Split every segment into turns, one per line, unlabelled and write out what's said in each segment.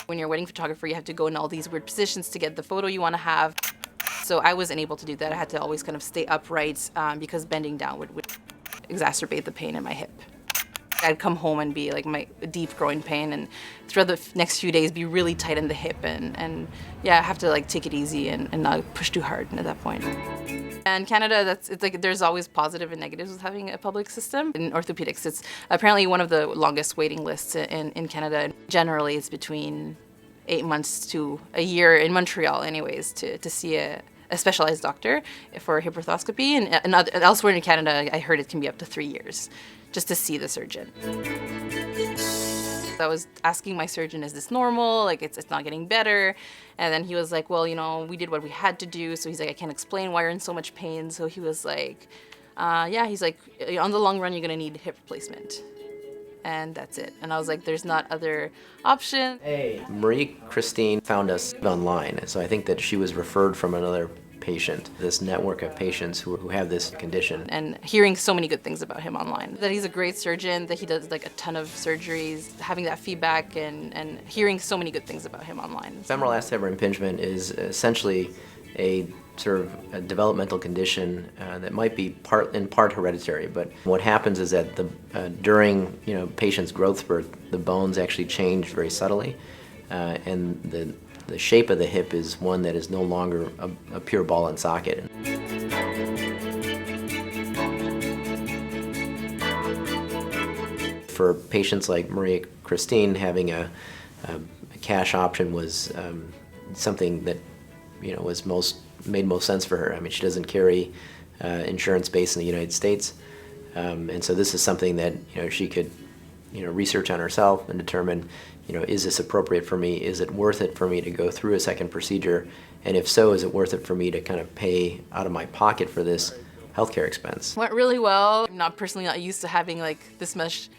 When you're a wedding photographer, you have to go in all these weird positions to get the photo you want to have. So I wasn't able to do that. I had to always kind of stay upright because bending down would exacerbate the pain in my hip. I'd come home and be like my deep growing pain, and throughout the next few days be really tight in the hip, and yeah, I have to like take it easy and not push too hard at that point. And Canada, it's like there's always positive and negatives with having a public system. In orthopedics, it's apparently one of the longest waiting lists in Canada. Generally, it's between 8 months to a year in Montreal anyways to see a specialized doctor for hip arthroscopy, and elsewhere in Canada, I heard it can be up to 3 years just to see the surgeon. I was asking my surgeon, is this normal? Like, it's not getting better. And then he was like, well, you know, we did what we had to do. So he's like, I can't explain why you're in so much pain. So he was like, yeah, he's like, on the long run, you're gonna need hip replacement. And that's it. And I was like, there's not other option.
Hey. Marie Christine found us online. So I think that she was referred from another patient, this network of patients who have this condition.
And hearing so many good things about him online, that he's a great surgeon, that he does like a ton of surgeries, having that feedback and hearing so many good things about him online.
Femoral acetabular impingement is essentially a sort of a developmental condition that might be in part hereditary, but what happens is that during patient's growth spurt, the bones actually change very subtly, and the shape of the hip is one that is no longer a pure ball and socket. For patients like Marie Christine, having a cash option was something that made most sense for her. I mean, she doesn't carry insurance based in the United States, and so this is something that she could research on herself and determine, is this appropriate for me? Is it worth it for me to go through a second procedure? And if so, is it worth it for me to kind of pay out of my pocket for this healthcare expense?
Went really well. I'm not used to having like this much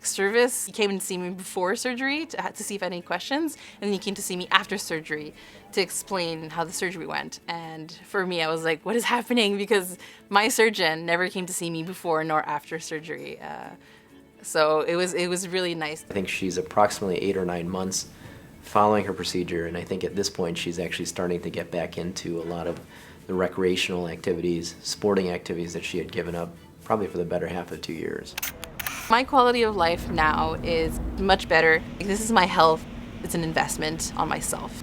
service. He came and see me before surgery to see if I had any questions, and then he came to see me after surgery to explain how the surgery went. And for me, I was like, what is happening? Because my surgeon never came to see me before nor after surgery. So it was really nice.
I think she's approximately 8 or 9 months following her procedure, and I think at this point she's actually starting to get back into a lot of the recreational activities, sporting activities that she had given up probably for the better half of 2 years.
My quality of life now is much better. This is my health. It's an investment on myself.